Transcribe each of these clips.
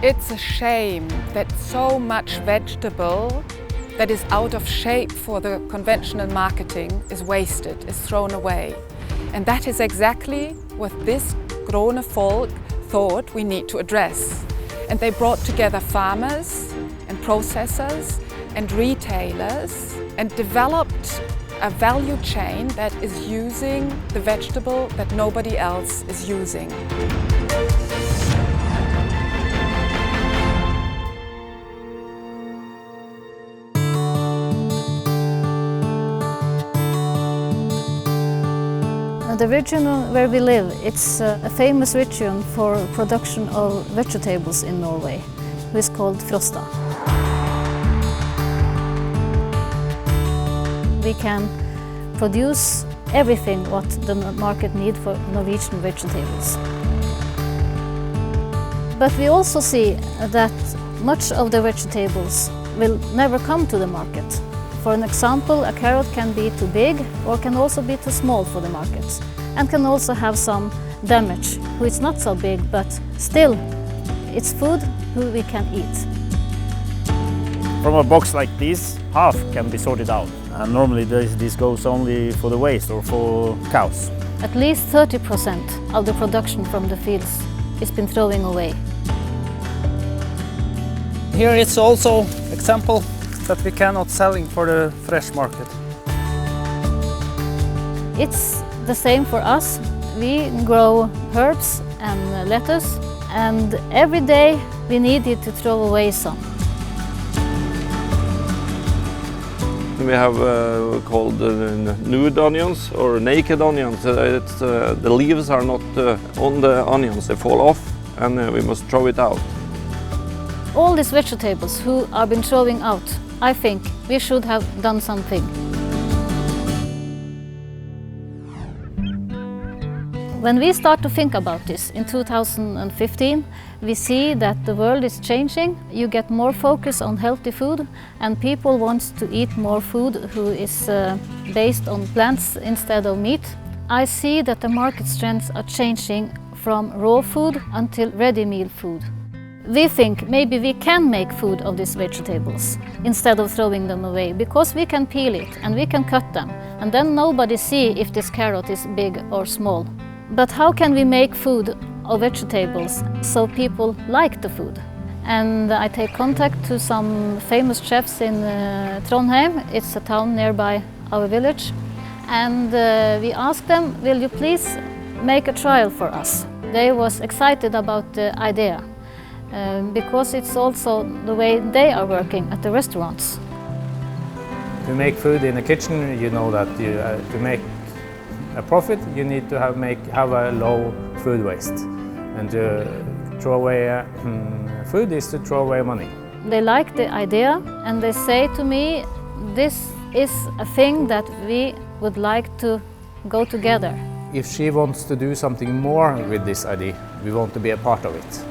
It's a shame that so much vegetable that is out of shape for the conventional marketing is wasted, is thrown away. And that is exactly what this Gronne folk thought we need to address. And they brought together farmers and processors and retailers and developed a value chain that is using the vegetable that nobody else is using. The region where we live, it's a famous region for production of vegetables in Norway, which is called Frosta. We can produce everything what the market needs for Norwegian vegetables. But we also see that much of the vegetables will never come to the market. For an example, a carrot can be too big or can also be too small for the markets, and can also have some damage, which is not so big, but still it's food who we can eat. From a box like this, half can be sorted out, and normally this goes only for the waste or for cows. At least 30% of the production from the fields is been throwing away. Here it's also example that we cannot selling for the fresh market. It's the same for us. We grow herbs and lettuce, and every day we needed to throw away some. We have called nude onions or naked onions. The leaves are not on the onions, they fall off, and we must throw it out. All these vegetables who are been throwing out, I think we should have done something. When we start to think about this in 2015, we see that the world is changing. You get more focus on healthy food, and people want to eat more food who is based on plants instead of meat. I see that the market trends are changing from raw food until ready-meal food. We think maybe we can make food of these vegetables instead of throwing them away, because we can peel it and we can cut them, and then nobody see if this carrot is big or small. But how can we make food of vegetables so people like the food? And I take contact to some famous chefs in Trondheim. It's a town nearby our village. And we asked them, will you please make a trial for us? They was excited about the idea. Because it's also the way they are working at the restaurants. To make food in the kitchen, you know that to make a profit, you need to have a low food waste. And to throw away food is to throw away money. They like the idea, and they say to me, this is a thing that we would like to go together. If she wants to do something more with this idea, we want to be a part of it.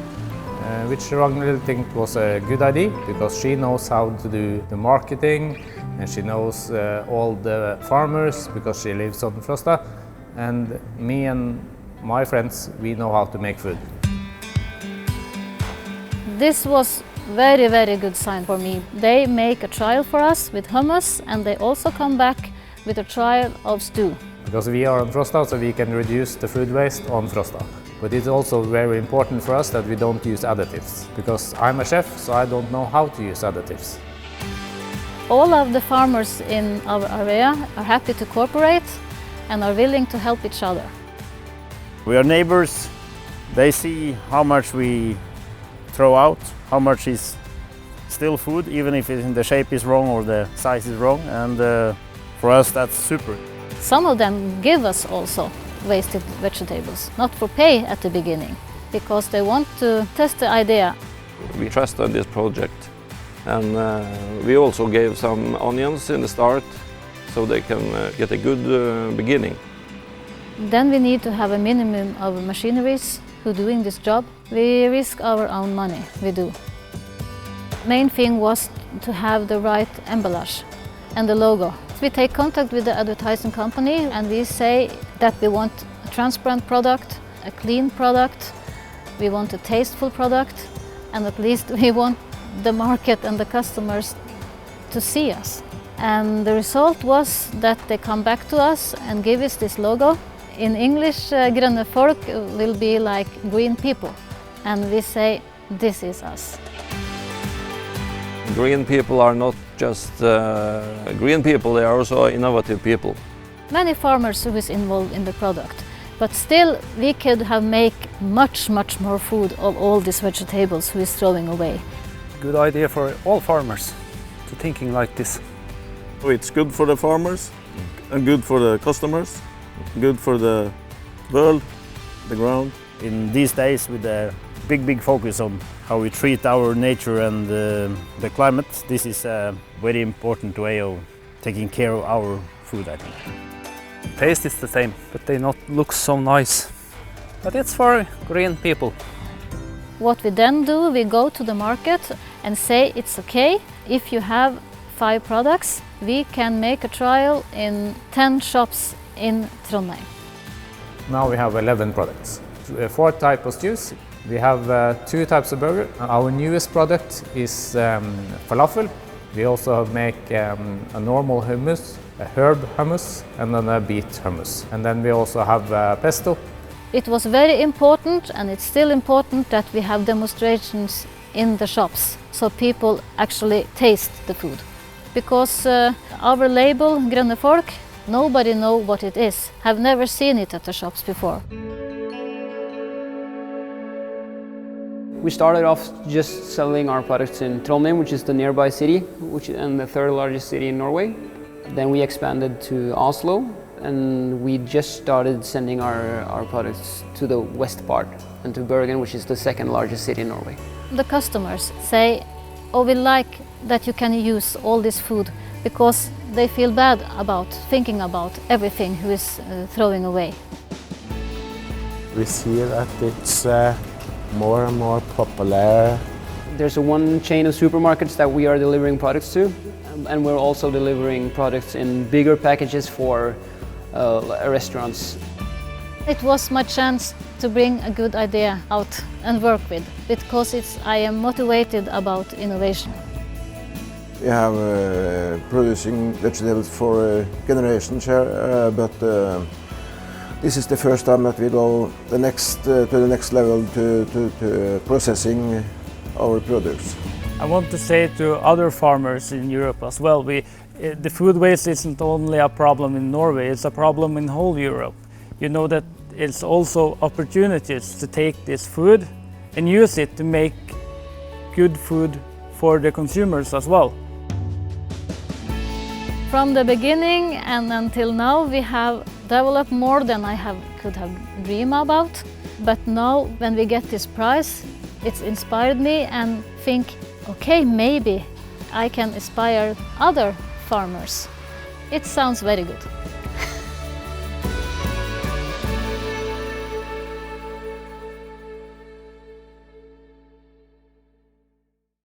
Which Ragnhild think was a good idea, because she knows how to do the marketing, and she knows all the farmers because she lives on Frosta, and me and my friends, we know how to make food. This was very, very good sign for me. They make a trial for us with hummus, and they also come back with a trial of stew. Because we are on Frosta, so we can reduce the food waste on Frosta. But it's also very important for us that we don't use additives, because I'm a chef, so I don't know how to use additives. All of the farmers in our area are happy to cooperate and are willing to help each other. We are neighbors. They see how much we throw out, how much is still food, even if the shape is wrong or the size is wrong, and for us that's super. Some of them give us also wasted vegetables, not for pay at the beginning, because they want to test the idea. We trusted this project, and we also gave some onions in the start so they can get a good beginning. Then we need to have a minimum of machineries who are doing this job. We risk our own money, we do. Main thing was to have the right emballage and the logo. We take contact with the advertising company, and we say that we want a transparent product, a clean product, we want a tasteful product, and at least we want the market and the customers to see us. And the result was that they come back to us and give us this logo. In English, Grønne folk will be like green people, and we say, this is us. Green people are not just green people, they are also innovative people. Many farmers who is involved in the product, but still we could have make much more food of all these vegetables who is throwing away. Good idea for all farmers to thinking like this. It's good for the farmers and good for the customers, good for the world, the ground. In these days, with the big focus on how we treat our nature and the climate, this is a very important way of taking care of our food, I think. Taste is the same, but they not look so nice. But it's for green people. What we then do, we go to the market and say it's okay. If you have 5 products, we can make a trial in 10 shops in Trondheim. Now we have 11 products. 4 types of stews. We have 2 types of burger. Our newest product is falafel. We also make a normal hummus, a herb hummus, and then a beet hummus. And then we also have pesto. It was very important, and it's still important, that we have demonstrations in the shops so people actually taste the food. Because our label, Grønne folk, nobody knows what it is, have never seen it at the shops before. We started off just selling our products in Trondheim, which is the nearby city, and the 3rd largest city in Norway. Then we expanded to Oslo, and we just started sending our products to the west part and to Bergen, which is the 2nd largest city in Norway. The customers say, oh, we like that you can use all this food, because they feel bad about thinking about everything who is throwing away. We see that it's more and more popular. There's one chain of supermarkets that we are delivering products to, and we're also delivering products in bigger packages for restaurants. It was my chance to bring a good idea out and work with, because I am motivated about innovation. We have producing vegetables for generations here, but this is the first time that we go to the next level to processing our products. I want to say to other farmers in Europe as well, the food waste isn't only a problem in Norway, it's a problem in whole Europe. You know that it's also opportunities to take this food and use it to make good food for the consumers as well. From the beginning and until now, we have developed more than I could have dreamed about. But now, when we get this prize, it's inspired me and think, okay, maybe I can inspire other farmers. It sounds very good.